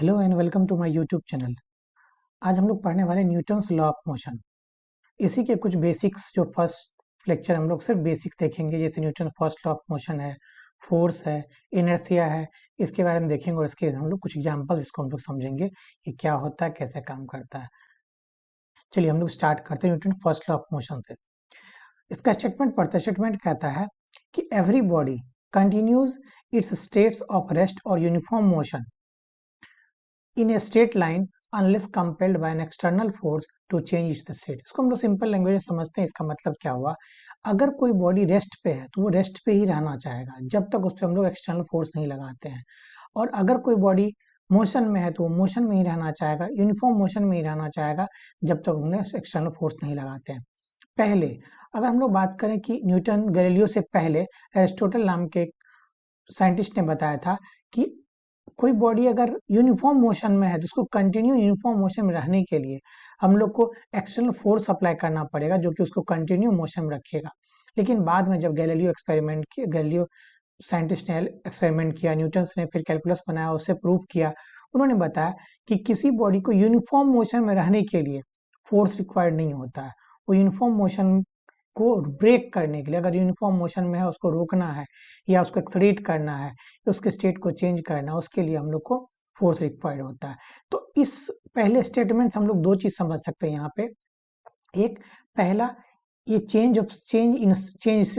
Hello and welcome to my YouTube channel. आज हम लोग पढ़ने वाले न्यूटन्स लॉ ऑफ मोशन। इसी के कुछ बेसिक्स, जो फर्स्ट लेक्चर हम लोग सिर्फ बेसिक्स देखेंगे, जैसे Newton first law of motion है, फोर्स है, इनर्शिया है, इसके बारे में देखेंगे और इसके हम लोग कुछ एग्जांपल्स इसको हम लोग समझेंगे कि क्या होता है, कैसे काम करता है। चलिए हम लोग स्टार्ट करते हैं Newton first law of motion से। इसका स्टेटमेंट पढ़ते हैं। स्टेटमेंट कहता है कि every body continues its states of rest और uniform motion in a straight line unless compelled by an external force to change its state. इसको हम लोग सिंपल लैंग्वेज में समझते हैं। इसका मतलब क्या हुआ, अगर कोई बॉडी रेस्ट पे है तो वो रेस्ट पे ही रहना चाहेगा जब तक उस पर हम लोग एक्सटर्नल फोर्स नहीं लगाते हैं, और अगर कोई बॉडी मोशन में है तो वो मोशन में ही रहना चाहेगा, यूनिफॉर्म मोशन में ही रहना चाहेगा जब तक हमने एक्सटर्नल फोर्स नहीं लगाते हैं। पहले अगर हम लोग बात करें कि न्यूटन गैलीलियो से पहले एरिस्टोटल नाम के साइंटिस्ट ने बताया था कि कोई बॉडी अगर यूनिफॉर्म मोशन में है तो उसको कंटिन्यू यूनिफॉर्म मोशन में रहने के लिए हम लोग को एक्सटर्नल फोर्स अप्लाई करना पड़ेगा, जो कि उसको कंटिन्यू मोशन में रखेगा। लेकिन बाद में जब गैलीलियो साइंटिस्ट ने एक्सपेरिमेंट किया, न्यूटन्स ने फिर कैलकुलस बनाया, उससे प्रूव किया, उन्होंने बताया कि किसी बॉडी को यूनिफॉर्म मोशन में रहने के लिए फोर्स रिक्वायर्ड नहीं होता है। वो यूनिफॉर्म मोशन को ब्रेक करने के लिए, अगर यूनिफॉर्म मोशन में है उसको रोकना है या उसको एक्सलेरेट करना है, उसके स्टेट को चेंज करना है, उसके लिए हम लोग को फोर्स रिक्वायर्ड होता है। तो इस पहले स्टेटमेंट से हम लोग दो चीज समझ सकते हैं यहाँ पे। एक, पहला, ये चेंज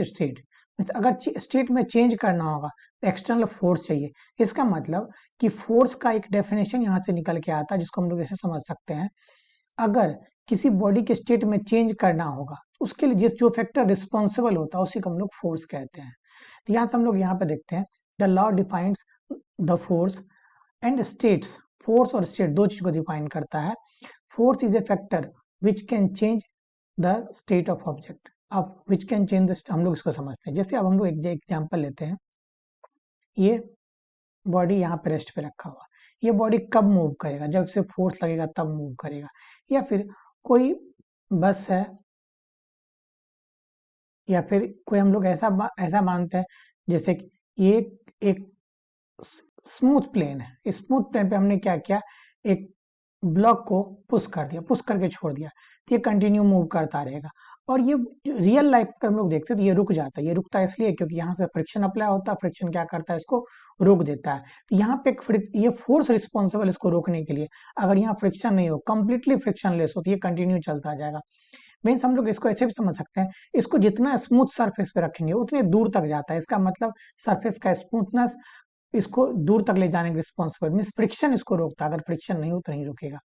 स्टेट, अगर स्टेट में चेंज करना होगा तो एक्सटर्नल फोर्स चाहिए। इसका मतलब कि फोर्स का एक डेफिनेशन यहाँ से निकल के आता है, जिसको हम लोग ऐसे समझ सकते हैं। अगर किसी बॉडी के स्टेट में चेंज करना होगा, उसके लिए जो फैक्टर रिस्पॉन्सिबल होता है उसी को हम लोग फोर्स कहते हैं। तो यहाँ से हम लोग यहाँ पे देखते हैं, the law defines the force and states. Force और स्टेट दो चीज को डिफाइन करता है। Force is a factor which can change the state of object. अब विच कैन चेंज द, हम लोग इसको समझते हैं। जैसे अब हम लोग एक एग्जाम्पल लेते हैं, ये बॉडी यहाँ पे रेस्ट पे रखा हुआ, ये बॉडी कब मूव करेगा, जब से फोर्स लगेगा तब मूव करेगा। या फिर कोई बस है, या फिर कोई हम लोग ऐसा मानते हैं जैसे कि ये एक स्मूथ प्लेन है। इस स्मूथ प्लेन पे हमने क्या किया, एक ब्लॉक को पुश कर दिया, पुश करके छोड़ दिया, तो ये कंटिन्यू मूव करता रहेगा। और ये रियल लाइफ में हम लोग देखते हैं तो ये रुक जाता है। ये रुकता है इसलिए क्योंकि यहाँ से फ्रिक्शन अप्लाई होता है, फ्रिक्शन क्या करता है, इसको रोक देता है। तो यहाँ पे ये फोर्स रिस्पॉन्सिबल इसको रोकने के लिए। अगर यहाँ फ्रिक्शन नहीं हो, कंप्लीटली फ्रिक्शनलेस हो, तो ये कंटिन्यू चलता जाएगा। मीन्स हम लोग इसको ऐसे भी समझ सकते हैं, इसको जितना स्मूथ सरफेस पे रखेंगे उतने दूर तक जाता है। इसका मतलब सरफेस का स्मूथनेस इसको दूर तक ले जाने के रिस्पॉन्सिबल, मीन्स फ्रिक्शन इसको रोकता है। अगर फ्रिक्शन नहीं हो तो नहीं रुकेगा।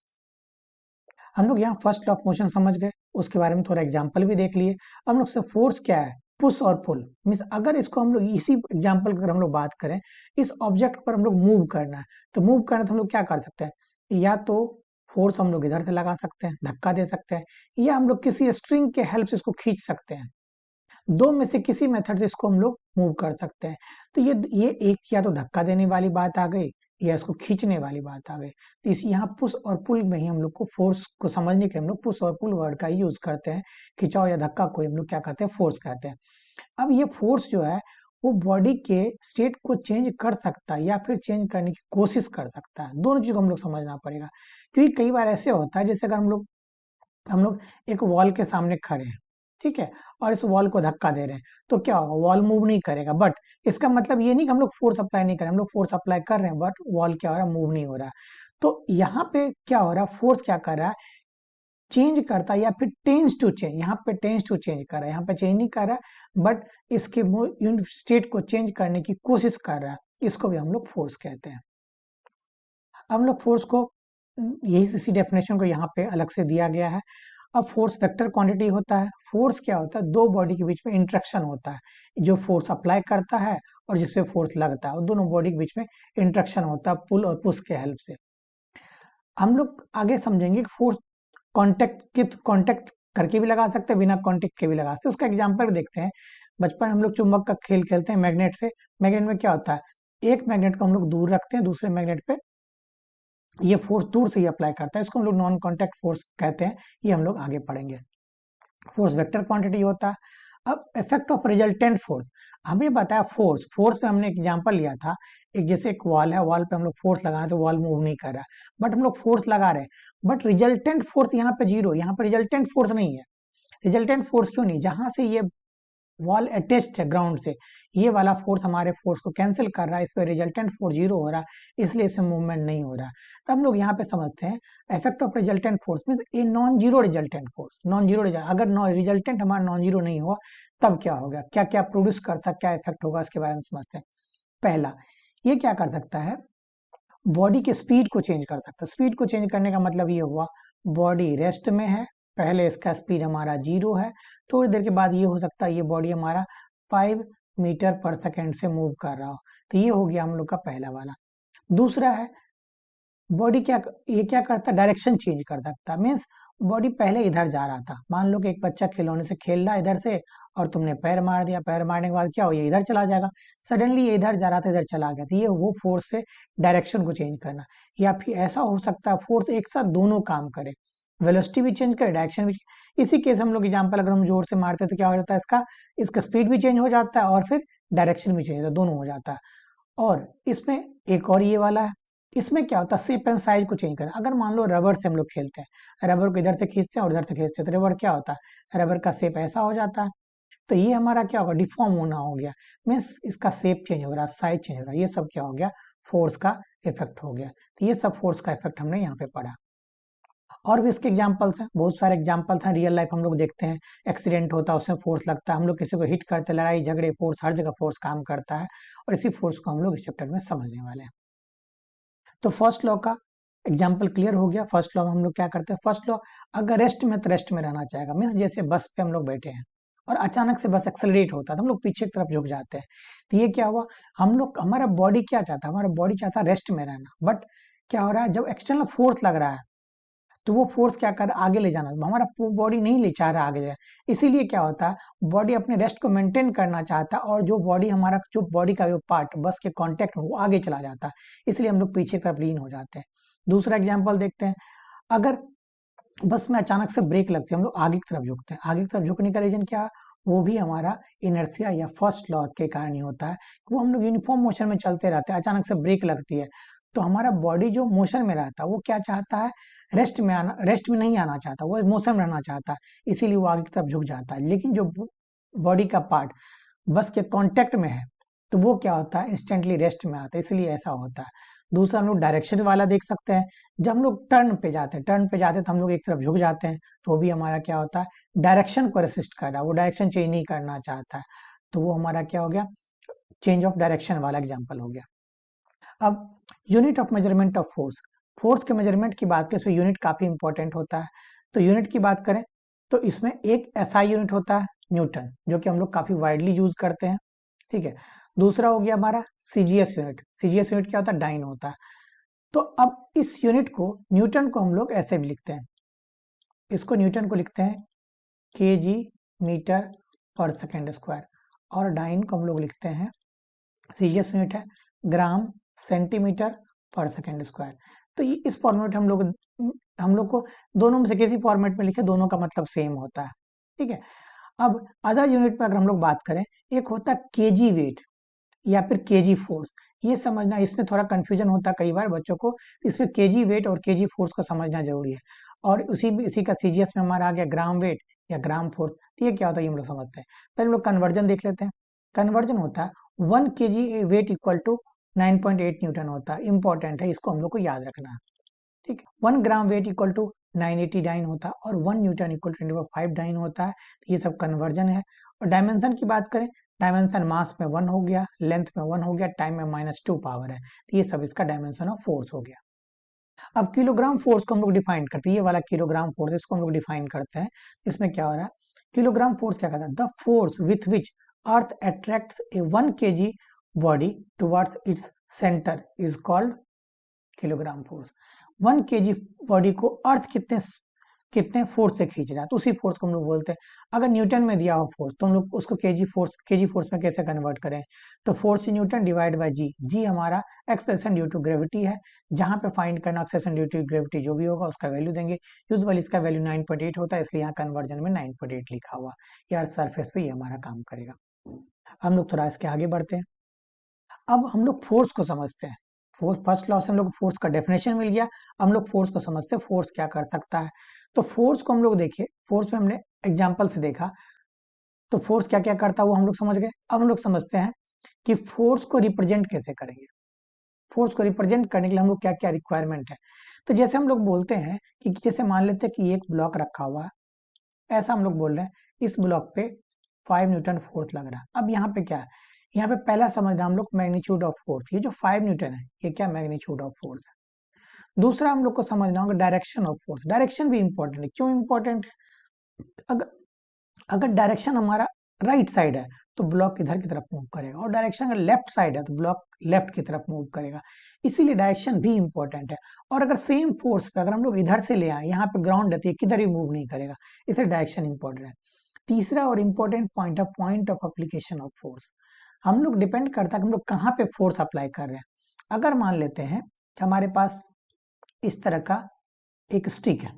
हम लोग यहाँ फर्स्ट लॉ ऑफ मोशन समझ गए, उसके बारे में थोड़ा एग्जाम्पल भी देख लिए। हम लोग से फोर्स क्या है, पुश और पुल। मीन्स अगर इसको हम लोग इसी एग्जाम्पल की अगर हम लोग बात करें, इस ऑब्जेक्ट पर हम लोग मूव करना है, तो मूव करना तो हम लोग क्या कर सकते हैं, या तो फोर्स हम लोग इधर से लगा सकते हैं, धक्का दे सकते हैं, या हम लोग किसी स्ट्रिंग के हेल्प से इसको खींच सकते हैं। दो में से किसी मेथड से इसको हम लोग मूव कर सकते हैं। तो ये एक या तो धक्का देने वाली बात आ गई, या इसको खींचने वाली बात आ गई। तो इस यहाँ पुश और पुल में ही हम लोग को फोर्स को समझने के लिए हम लोग पुश और पुल वर्ड का ही यूज करते हैं। खिंचाव या धक्का को हम लोग क्या कहते हैं, फोर्स कहते हैं। अब ये फोर्स जो है वो बॉडी के स्टेट को चेंज कर सकता है या फिर चेंज करने की कोशिश कर सकता है। दोनों चीज को हम लोग समझना पड़ेगा, क्योंकि कई बार ऐसे होता है जैसे अगर हम लोग एक वॉल के सामने खड़े हैं, ठीक है, और इस वॉल को धक्का दे रहे हैं, तो क्या होगा, वॉल मूव नहीं करेगा। बट इसका मतलब ये नहीं कि हम लोग फोर्स अप्लाई नहीं कर रहे हैं, हम लोग फोर्स अप्लाई कर रहे हैं, बट वॉल क्या हो रहा है, मूव नहीं हो रहा है। तो यहाँ पे क्या हो रहा है, फोर्स क्या कर रहा है, चेंज करता है, या फिर टेंस टू चेंज। यहाँ पे टेंस टू चेंज कर रहा है, यहाँ पे चेंज नहीं कर रहा है, बट इसके स्टेट को चेंज करने की कोशिश कर रहा है। इसको भी हम लोग फोर्स कहते हैं। हम लोग फोर्स को यही इसी डेफिनेशन को यहाँ पे अलग से दिया गया है। अब फोर्स वेक्टर क्वांटिटी होता है। फोर्स क्या होता है, दो बॉडी के बीच में इंट्रैक्शन होता है, जो फोर्स अप्लाई करता है और जिससे फोर्स लगता है, और दोनों बॉडी के बीच में इंट्रैक्शन होता है पुल और पुश के हेल्प से। हम लोग आगे समझेंगे कि फोर्स कांटेक्ट करके भी लगा सकते हैं, बिना कांटेक्ट के भी लगा सकते हैं। उसका एग्जांपल देखते हैं। बचपन हम लोग चुंबक का खेल खेलते हैं मैग्नेट से। मैग्नेट में क्या होता है, एक मैग्नेट को हम लोग दूर रखते हैं, दूसरे मैग्नेट पे ये फोर्स दूर से ही अप्लाई करता है, इसको हम लोग नॉन कांटेक्ट फोर्स कहते हैं। ये हम लोग आगे पढ़ेंगे। फोर्स वेक्टर क्वांटिटी होता है। अब इफेक्ट ऑफ रिजल्टेंट फोर्स, हमें बताया फोर्स, फोर्स पे हमने एक एग्जांपल लिया था, एक जैसे एक वॉल है, वॉल पे हम लोग फोर्स लगा रहे हैं तो वॉल मूव नहीं कर रहा है, बट हम लोग फोर्स लगा रहे हैं, बट रिजल्टेंट फोर्स यहाँ पे जीरो, यहाँ पे रिजल्टेंट फोर्स नहीं है। रिजल्टेंट फोर्स क्यों नहीं, जहां से ये वॉल अटैच्ड है ग्राउंड से, ये वाला फोर्स हमारे फोर्स को कैंसिल कर रहा है, इस पर रिजल्टेंट फोर्स जीरो हो रहा है, इसलिए इसमें मूवमेंट नहीं हो रहा है। तो हम लोग यहाँ पे समझते हैं effect of resultant force mean a non zero resultant force, non zero अगर रिजल्टेंट हमारा नॉन जीरो नहीं हुआ तब क्या होगा, क्या क्या प्रोड्यूस करता, क्या इफेक्ट होगा, इसके बारे में समझते हैं। पहला, ये क्या कर सकता है, बॉडी के स्पीड को चेंज कर सकता है। स्पीड को चेंज करने का मतलब ये हुआ, बॉडी रेस्ट में है, पहले इसका स्पीड हमारा जीरो है, थोड़ी देर के बाद ये हो सकता है ये बॉडी हमारा 5 मीटर पर सेकेंड से मूव कर रहा हो, तो ये हो गया हम लोग का पहला वाला। दूसरा है, बॉडी क्या, ये क्या करता है, डायरेक्शन चेंज कर सकता है। मीन्स बॉडी पहले इधर जा रहा था, मान लो कि एक बच्चा खिलौने से खेल रहा है इधर से, और तुमने पैर मार दिया, पैर मारने के बाद क्या हो, ये इधर चला जाएगा, सडनली ये इधर जा रहा था इधर चला गया, तो ये वो फोर्स से डायरेक्शन को चेंज करना। या फिर ऐसा हो सकता है फोर्स एक साथ दोनों काम करे, वेलोसिटी भी चेंज करे, डायरेक्शन भी। इसी केस हम लोग एग्जाम्पल, अगर हम जोर से मारते हैं तो क्या हो जाता है, इसका इसका स्पीड भी चेंज हो जाता है और फिर डायरेक्शन भी चेंज होता है, दोनों हो जाता है। और इसमें एक और ये वाला है, इसमें क्या होता है, शेप एंड साइज को चेंज करना। अगर मान लो रबर से हम लोग खेलते हैं, रबर को इधर से खींचते हैं और इधर से खींचते हैं, तो रबर क्या होता है, रबर का शेप ऐसा हो जाता है, तो ये हमारा क्या होगा, डिफॉर्म होना हो गया, मीन्स इसका शेप चेंज हो रहा, साइज चेंज हो रहा, ये सब क्या हो गया, फोर्स का इफेक्ट हो गया। तो ये सब फोर्स का इफेक्ट हमने यहाँ पे पढ़ा। और भी इसके एग्जाम्पल्स हैं, बहुत सारे एग्जाम्पल्स हैं, रियल लाइफ हम लोग देखते हैं, एक्सीडेंट होता है उसमें फोर्स लगता है, हम लोग किसी को हिट करते हैं, लड़ाई झगड़े, फोर्स, हर जगह फोर्स काम करता है, और इसी फोर्स को हम लोग इस चैप्टर में समझने वाले हैं। तो फर्स्ट लॉ का एग्जाम्पल क्लियर हो गया। फर्स्ट लॉ में हम लोग क्या करते हैं, फर्स्ट लॉ, अगर रेस्ट में तो रेस्ट में रहना चाहेगा, मीन्स जैसे बस पे हम लोग बैठे हैं और अचानक से बस एक्सेलरेट होता है तो हम लोग पीछे की तरफ झुक जाते हैं, तो ये क्या हुआ, हम लोग, हमारा बॉडी क्या चाहता है, हमारा बॉडी चाहता है रेस्ट में रहना, बट क्या हो रहा है, जब एक्सटर्नल फोर्स लग रहा है तो वो फोर्स क्या कर, आगे ले जाना, हमारा बॉडी नहीं ले चाह रहा आगे जाए, इसीलिए क्या होता है, बॉडी अपने रेस्ट को मेंटेन करना चाहता है, और जो बॉडी हमारा, जो बॉडी का जो पार्ट बस के कांटेक्ट में, वो आगे चला जाता है, इसलिए हम लोग पीछे तरफ लीन हो जाते हैं। दूसरा एग्जाम्पल देखते हैं, अगर बस में अचानक से ब्रेक लगती है, हम लोग आगे की तरफ झुकते हैं, आगे की तरफ झुकने का रीजन क्या है, वो भी हमारा इनर्शिया या फर्स्ट लॉ के कारण ही होता है, वो हम लोग यूनिफॉर्म मोशन में चलते रहते हैं, अचानक से ब्रेक लगती है, तो हमारा बॉडी जो मोशन में रहता है वो क्या चाहता है, रेस्ट में आना, रेस्ट में नहीं आना चाहता, वो मोशन में रहना चाहता है, इसीलिए वो आगे की तरफ झुक जाता है। लेकिन जो बॉडी का पार्ट बस के कांटेक्ट में है तो वो क्या होता है, इंस्टेंटली रेस्ट में आता है, इसलिए ऐसा होता है। दूसरा हम लोग डायरेक्शन वाला देख सकते हैं, जब हम लोग टर्न पे जाते हैं, टर्न पे जाते हैं तो हम लोग एक तरफ झुक जाते हैं, तो भी हमारा क्या होता है, डायरेक्शन को रेसिस्ट कर रहा है, वो डायरेक्शन चेंज नहीं करना चाहता है, तो वो हमारा क्या हो गया, चेंज ऑफ डायरेक्शन वाला एग्जाम्पल हो गया। अब unit of measurement of force, force के मेजरमेंट की बात करें तो यूनिट काफी इंपॉर्टेंट होता है। तो यूनिट की बात करें तो इसमें एक एसआई यूनिट होता है न्यूटन, जो कि हम लोग काफी वाइडली यूज करते हैं, ठीक है। दूसरा हो गया हमारा सीजीएस यूनिट, सीजीएस यूनिट क्या होता है, डाइन होता है। तो अब इस यूनिट को, न्यूटन को हम लोग ऐसे भी लिखते हैं, इसको न्यूटन को लिखते हैं केजी मीटर पर सेकेंड स्क्वायर, और डाइन को हम लोग लिखते हैं, सीजीएस यूनिट है ग्राम सेंटीमीटर पर सेकेंड स्क्वायर। तो ये इस फॉर्मेट हम लोग को दोनों में से किसी फॉर्मेट में लिखे, दोनों का मतलब सेम होता है, ठीक है। अब अदर यूनिट में अगर हम लोग बात करें, एक होता है केजी वेट या फिर केजी फोर्स, ये समझना, इसमें थोड़ा कंफ्यूजन होता है कई बार बच्चों को, इसमें केजी वेट और केजी फोर्स को समझना जरूरी है। और इसी का सीजीएस में हमारा आ गया ग्राम वेट या ग्राम फोर्स, ये क्या होता है ये हम लोग समझते हैं। पहले हम लोग कन्वर्जन देख लेते हैं। कन्वर्जन होता है 1 kg weight equal to 9.8 newton होता है, इंपॉर्टेंट है, इसको हम लोग को याद रखना है, ठीक है। 1 gram weight equal to 980 dyne होता है, और 1 न्यूटन इक्वल टू 25 डाइन होता है, तो ये सब कन्वर्जन है। और डायमेंशन की बात करें, डायमेंशन मास में 1 हो गया, लेंथ में 1 हो गया, टाइम में -2 पावर है, तो ये सब इसका डायमेंशन ऑफ फोर्स हो गया। अब किलोग्राम फोर्स को हम लोग डिफाइन करते हैं, ये वाला किलोग्राम फोर्स, इसको हम लोग डिफाइन करते हैं। इसमें क्या हो रहा है, किलोग्राम फोर्स क्या कहता है, the force with which earth attracts A 1 kg body towards its centre is called kilogram force. 1 kg body को अर्थ कितने कितने फोर्स से खींच रहा है, तो उसी फोर्स को हम लोग बोलते हैं। अगर न्यूटन में दिया हो फोर्स तो हम लोग उसको केजी फोर्स में कैसे कन्वर्ट करें, तो force in newton divide by g. G हमारा एक्सेलरेशन ड्यू टू ग्रेविटी है, जहां पे फाइंड करना एक्सेलरेशन ड्यू टू ग्रेविटी जो भी होगा उसका वैल्यू देंगे। यूजुअली इसका वैल्यू 9.8 होता है, इसलिए यहाँ कन्वर्जन में 9.8 लिखा हुआ। यार सरफेस पे ये हमारा काम करेगा। हम लोग थोड़ा इसके आगे बढ़ते हैं। अब हम लोग फोर्स को समझते हैं। फोर्स फर्स्ट लॉ से हम लोग फोर्स का डेफिनेशन मिल गया। हम लोग फोर्स को समझते हैं, फोर्स क्या कर सकता है। तो फोर्स को हम लोग देखिए, फोर्स में हमने एग्जांपल से देखा, तो फोर्स क्या क्या करता है वो हम लोग समझ गए। अब हम लोग समझते हैं कि फोर्स को रिप्रेजेंट कैसे करेंगे। फोर्स को रिप्रेजेंट करने के लिए हम लोग क्या क्या रिक्वायरमेंट है। तो जैसे हम लोग बोलते हैं कि जैसे मान लेते हैं कि एक ब्लॉक रखा हुआ है, ऐसा हम लोग बोल रहे हैं, इस ब्लॉक पे 5 न्यूटन फोर्स लग रहा है। अब यहाँ पे क्या है, यहाँ पे पहला समझना हम लोग मैग्नीट्यूड ऑफ फोर्स, ये जो 5 न्यूटन है ये क्या मैग्नीट्यूड ऑफ फोर्स है। दूसरा हम लोग को समझना होगा डायरेक्शन ऑफ फोर्स। डायरेक्शन भी इंपॉर्टेंट है। क्यों इंपॉर्टेंट है, अगर अगर डायरेक्शन हमारा राइट साइड है तो ब्लॉक इधर की तरफ मूव करेगा, और डायरेक्शन अगर लेफ्ट साइड है तो ब्लॉक लेफ्ट की तरफ मूव करेगा। इसीलिए डायरेक्शन भी इंपॉर्टेंट है। और अगर सेम फोर्स पे अगर हम लोग इधर से ले आए, यहाँ पे ग्राउंड रहती है, किधर ही मूव नहीं करेगा, इसलिए डायरेक्शन इंपॉर्टेंट है। तीसरा और important point of application of force, हम लोग डिपेंड करता है कि हम लोग कहाँ पे फोर्स अप्लाई कर रहे हैं। अगर मान लेते हैं कि हमारे पास इस तरह का एक स्टिक है,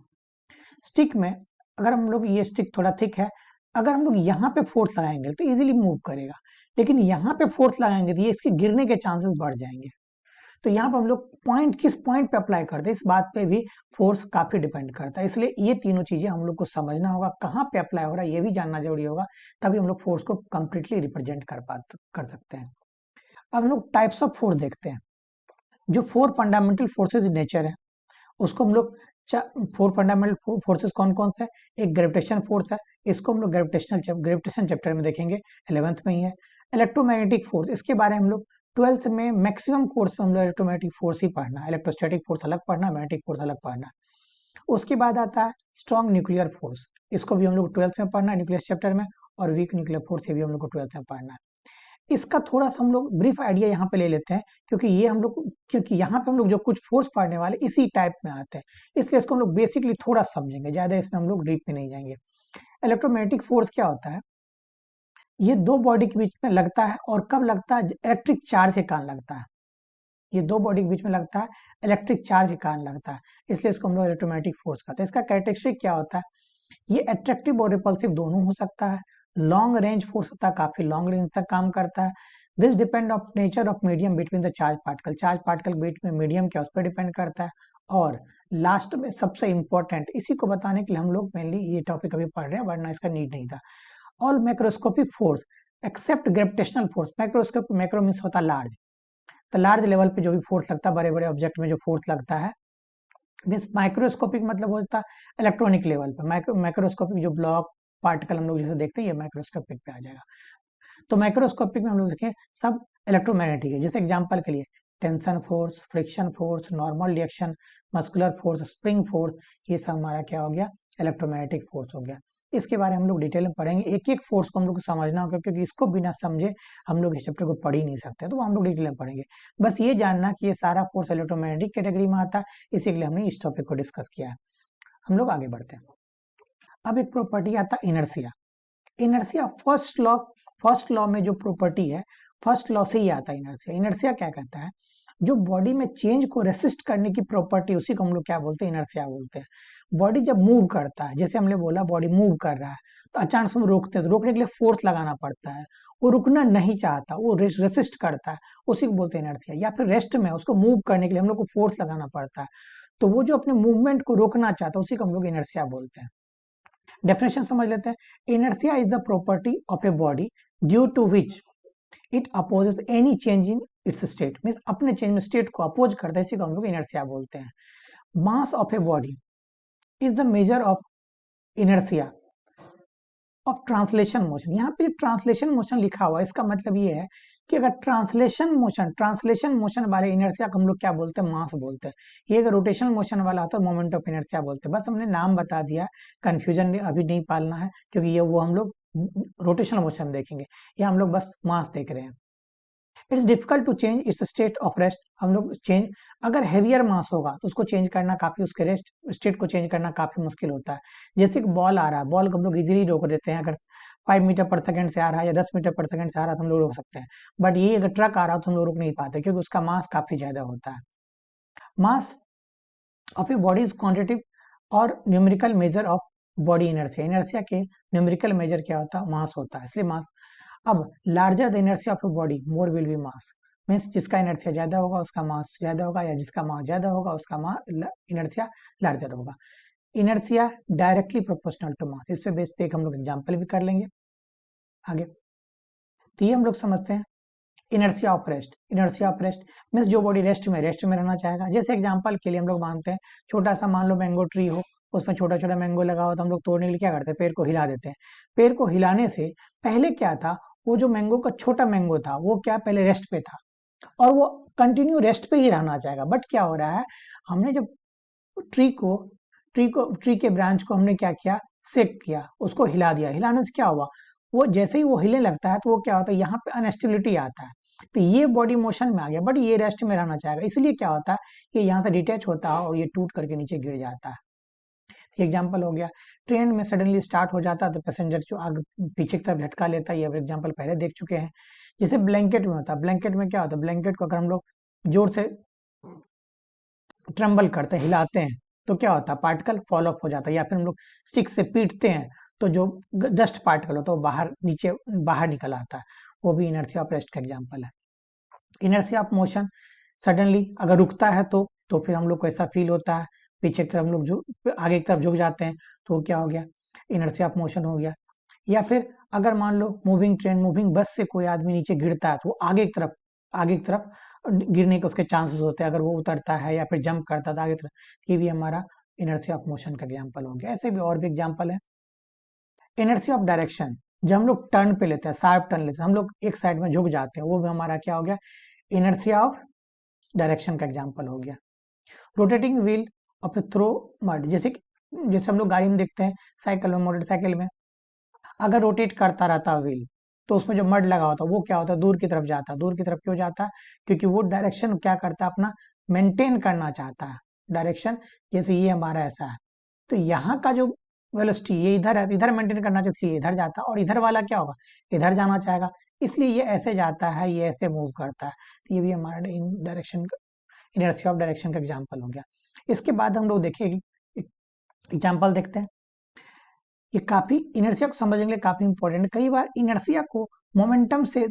स्टिक में अगर हम लोग, ये स्टिक थोड़ा थिक है, अगर हम लोग यहाँ पे फोर्स लगाएंगे तो इजीली मूव करेगा, लेकिन यहाँ पे फोर्स लगाएंगे तो ये इसके गिरने के चांसेस बढ़ जाएंगे। तो यहाँ पर हम लोग पॉइंट किस पॉइंट पे अप्लाई करते हैं, इस बात पे भी फोर्स काफी डिपेंड करता है। इसलिए ये तीनों चीजें हम लोग को समझना होगा, कहाँ पे अप्लाई हो रहा है ये भी जानना जरूरी होगा, तभी हम लोग फोर्स को कंप्लीटली रिप्रेजेंट कर सकते हैं। अब हम लोग टाइप्स ऑफ फोर्स देखते हैं। जो 4 फंडामेंटल फोर्सेज इन नेचर है उसको हम लोग, 4 फंडामेंटल फोर्सेस कौन कौन से, एक ग्रेविटेशन फोर्स है, इसको हम लोग ग्रेविटेशन चैप्टर में देखेंगे, 11th में ही है। इलेक्ट्रोमैग्नेटिक फोर्स, इसके बारे में हम लोग 12th में मैक्सिमम कोर्स में हम लोग इलेक्ट्रोमैग्नेटिक फोर्स ही पढ़ना है, इलेक्ट्रोस्टैटिक फोर्स अलग पढ़ना, मैग्नेटिक फोर्स अलग पढ़ना। उसके बाद आता है स्ट्रॉन्ग न्यूक्लियर फोर्स, इसको भी हम लोग 12th में पढ़ना है न्यूक्लियर चैप्टर में, और वीक न्यूक्लियर फोर्स ये भी हम लोग को 12th में पढ़ना है। इसका थोड़ा सा हम लोग ब्रीफ आइडिया यहाँ पे ले लेते हैं, क्योंकि यहाँ पे हम लोग जो कुछ फोर्स पढ़ने वाले इसी टाइप में आते हैं, इसलिए इसको हम लोग बेसिकली थोड़ा समझेंगे, ज्यादा इसमें हम लोग डीप में नहीं जाएंगे। इलेक्ट्रोमैग्नेटिक फोर्स क्या होता है, ये दो बॉडी के बीच में लगता है, और कब लगता है, इलेक्ट्रिक चार्ज के कारण लगता है। ये दो बॉडी के बीच में लगता है, इलेक्ट्रिक चार्ज के कारण लगता है, इसलिए इसको हम लोग इलेक्ट्रोमैग्नेटिक फोर्स कहते हैं। इसका कैरेक्टरिस्टिक क्या होता है, ये अट्रैक्टिव और रिपल्सिव दोनों हो सकता है। लॉन्ग रेंज फोर्स होता है, काफी लॉन्ग रेंज तक काम करता है। This depend of nature of medium between the charge particle, charge particle बीच में मीडियम क्या उस पर डिपेंड करता है। और लास्ट में सबसे इंपॉर्टेंट, इसी को बताने के लिए हम लोग मेनली ये टॉपिक अभी पढ़ रहे हैं, वरना इसका नीड नहीं था। All macroscopic force except gravitational force, macroscope, macro means होता है लार्ज, तो लार्ज लेवल पे जो भी फोर्स लगता है, बड़े बड़े ऑब्जेक्ट में जो फोर्स लगता है, मीन्स माइक्रोस्कोपिक मतलब होता है इलेक्ट्रॉनिक लेवल पे। माइक्रोस्कोपिक जो ब्लॉक पार्टिकल हम लोग जैसे देखते हैं, ये माइक्रोस्कोपिक पे आ जाएगा। तो माइक्रोस्कोपिक में हम लोग देखें सब इलेक्ट्रोमैग्नेटिक है। जैसे एग्जांपल के लिए tension force, friction force, normal reaction, muscular force, spring force, ये सब हमारा क्या हो गया, इलेक्ट्रोमैग्नेटिक फोर्स हो गया। इसके बारे में हम लोग डिटेल में पढ़ेंगे, एक एक फोर्स को हम लोग को समझना होगा, क्योंकि इसको बिना समझे हम लोग इस चैप्टर को पढ़ ही नहीं सकते, तो हम लोग डिटेल में पढ़ेंगे। बस ये जानना कि ये सारा फोर्स इलेक्ट्रोमैग्नेटिक कैटेगरी में आता है, इसी के लिए हमने इस टॉपिक को डिस्कस किया है। हम लोग आगे बढ़ते हैं। अब एक प्रॉपर्टी आता है इनर्शिया। इनर्शिया फर्स्ट लॉ में जो प्रॉपर्टी है, फर्स्ट लॉ से ही आता है इनर्शिया। इनर्शिया क्या कहता है, जो बॉडी में चेंज को रेसिस्ट करने की प्रॉपर्टी, उसी को हम लोग क्या बोलते हैं, इनर्शिया बोलते हैं। बॉडी जब मूव करता है, जैसे हमने बोला बॉडी मूव कर रहा है, तो अचानक से हम रोकते हैं, तो रोकने के लिए फोर्स लगाना पड़ता है, वो रुकना नहीं चाहता, वो रेसिस्ट करता है, उसी को बोलते हैं इनर्शिया। या फिर रेस्ट में उसको मूव करने के लिए हम लोग को फोर्स लगाना पड़ता है, तो वो जो अपने मूवमेंट को रोकना चाहता है, उसी को हम लोग इनर्शिया बोलते हैं। डेफिनेशन समझ लेते हैं। Inertia is the property of a body due to which it opposes any change in its state, means अपने चेंज में स्टेट को अपोज करता है, इसी को हम लोग इनर्शिया बोलते हैं। Mass of a body is the measure of inertia of translation motion. यहाँ पे ट्रांसलेशन मोशन लिखा हुआ है, इसका मतलब ये है कि अगर ट्रांसलेशन मोशन वाले इनर्शिया को हम लोग क्या बोलते हैं, मास बोलते हैं। ये अगर रोटेशनल मोशन वाला होता है, मोमेंट ऑफ इनर्शिया बोलते हैं। बस हमने नाम बता दिया, कंफ्यूजन अभी नहीं पालना है, क्योंकि ये वो हम लोग रोटेशनल मोशन देखेंगे, ये हम लोग बस मास देख रहे हैं। It's difficult to change its state of rest. हम लोग चेंज, अगर हैवियर मास होगा तो उसको चेंज करना काफी, उसके रेस्ट स्टेट को चेंज करना काफी मुश्किल होता है। जैसे कि बॉल आ रहा है, बॉल को हम लोग इजीली रोक देते हैं, अगर 5 मीटर पर सेकंड से आ रहा है या 10 मीटर पर सेकंड से आ रहा है तो हम लोग रोक सकते हैं। बट ये अगर ट्रक आ रहा है तो हम लोग रोक नहीं पाते, क्योंकि उसका मास काफी ज्यादा होता है। Mass of a body is quantitative और numerical measure of body inertia. Inertia के न्यूमेरिकल मेजर क्या होता है? मास होता है, इसलिए मास। अब larger the inertia of a body more will be mass, means जिसका इनर्शिया ज्यादा होगा उसका मास ज्यादा होगा, या जिसका मास ज्यादा होगा उसका इनर्शिया लार्जर होगा। Inertia directly proportional to mass, इस पे बेस पे एक हम लोग एग्जांपल भी कर लेंगे आगे। तो ये हम लोग समझते हैं inertia of rest. Inertia of rest means जो बॉडी रेस्ट में रहना चाहेगा। जैसे एग्जांपल के लिए हम लोग मानते हैं छोटा सा, मान लो मैंगो ट्री हो, उसमें छोटा छोटा मैंगो लगा हो, तो हम लोग तोड़ने के लिए क्या करते हैं? पेड़ को हिला देते हैं। पेड़ को हिलाने से पहले क्या था, वो जो मैंगो का छोटा मैंगो था वो क्या पहले रेस्ट पे था, और वो कंटिन्यू रेस्ट पे ही रहना चाहेगा। बट क्या हो रहा है, हमने जब ट्री के ब्रांच को हमने क्या किया? सेक किया, उसको हिला दिया। हिलाने से क्या हुआ, वो जैसे ही वो हिलने लगता है तो वो क्या होता है, यहाँ पे अनस्टेबिलिटी आता है, तो ये बॉडी मोशन में आ गया, बट ये रेस्ट में रहना चाहेगा। इसलिए क्या होता है, ये यहाँ से डिटैच होता है और ये टूट करके नीचे गिर जाता है। एग्जाम्पल हो गया, ट्रेन में सडनली स्टार्ट हो जाता है तो पैसेंजर जो आगे पीछे की तरफ झटका लेता है, ये एग्जाम्पल पहले देख चुके हैं। जैसे ब्लैंकेट में होता है, ब्लैंकेट में क्या होता है, ब्लैंकेट को अगर हम लोग जोर से ट्रम्बल करते हैं, हिलाते हैं, तो क्या होता है, पार्टिकल फॉल ऑफ हो जाता है। या फिर हम लोग स्टिक से पीटते हैं तो जो डस्ट पार्टिकल होता है वो बाहर नीचे बाहर निकल आता है, वो भी इनर्शिया ऑफ रेस्ट का एग्जाम्पल है। इनर्शिया ऑफ मोशन, सडनली अगर रुकता है तो फिर हम लोग को ऐसा फील होता है, पीछे की तरफ हम लोग जो आगे की तरफ झुक जाते हैं, तो वो क्या हो गया, इनर्शिया ऑफ मोशन हो गया। या फिर अगर मान लो मूविंग ट्रेन, मूविंग बस से कोई आदमी नीचे गिरता है तो वो आगे की तरफ गिरने के उसके चांसेस होते हैं, अगर वो उतरता है या फिर जंप करता है तो आगे की तरफ, ये भी हमारा इनर्शिया ऑफ मोशन का एग्जाम्पल हो गया। ऐसे भी और भी एग्जाम्पल है। इनर्शिया ऑफ डायरेक्शन, जब हम लोग टर्न पे लेते हैं, शार्प टर्न लेते हैं, हम लोग एक साइड में झुक जाते हैं, वो भी हमारा क्या हो गया, इनर्शिया ऑफ डायरेक्शन का एग्जाम्पल हो गया। Rotating wheel of a throw mud, जैसे हम लोग गाड़ी में देखते हैं, साइकिल में, मोटरसाइकिल में, अगर रोटेट करता रहता है व्हील तो उसमें जो मड लगा होता है वो क्या होता है, दूर की तरफ जाता है। दूर की तरफ क्यों जाता है? क्योंकि वो डायरेक्शन क्या करता है, अपना मेंटेन करना चाहता है डायरेक्शन। जैसे ये हमारा ऐसा है, तो यहाँ का जो वेलोसिटी ये इधर है, इधर मेंटेन करना चाहिए, इसलिए इधर जाता है, और इधर वाला क्या होगा, इधर जाना चाहेगा, इसलिए ये ऐसे जाता है, ये ऐसे मूव करता है। तो ये भी हमारा डायरेक्शन, इनर्शिया ऑफ डायरेक्शन का एग्जाम्पल हो गया। इसके बाद हम लोग देखिए एग्जाम्पल देखते हैं। ये काफी इनर्शिया को समझने के लिए काफी इंपॉर्टेंट है। कई बार इनर्शिया को मोमेंटम से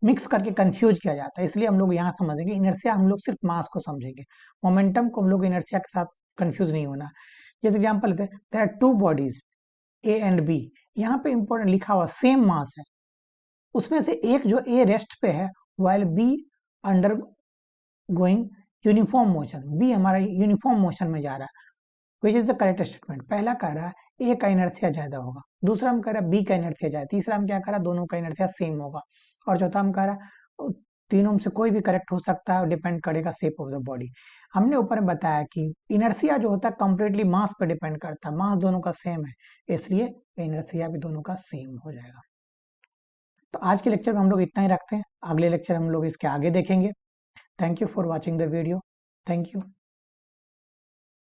मिक्स करके कंफ्यूज किया जाता है, इसलिए हम लोग यहाँ समझेंगे इनर्शिया, हम लोग सिर्फ मास को समझेंगे, मोमेंटम को हम लोग इनर्शिया के साथ कंफ्यूज नहीं होना। जैसे एग्जाम्पल लेते हैं, there are two bodies A and B, यहाँ पे इंपॉर्टेंट लिखा हुआ सेम मास है, उसमें से एक जो ए रेस्ट पे है while B undergoing uniform motion, B हमारा यूनिफॉर्म मोशन में जा रहा है। Which is the correct statement? पहला कह रहा है ए का इनर्शिया ज्यादा होगा, दूसरा हम कह रहा है बी का इनर्शिया ज्यादा, तीसरा हम क्या कह रहा है, दोनों का इनर्शिया सेम होगा, और चौथा हम कह रहा है तीनों में से कोई भी करेक्ट हो सकता है और डिपेंड करेगा शेप ऑफ द बॉडी। हमने ऊपर में बताया कि इनर्शिया जो होता है कंप्लीटली मास पर डिपेंड करता है, मास दोनों का सेम है, इसलिए इनर्शिया भी दोनों का सेम हो जाएगा। तो आज के लेक्चर में हम लोग इतना ही रखते हैं, अगले लेक्चर हम लोग इसके आगे देखेंगे। Thank you for watching the video, thank you.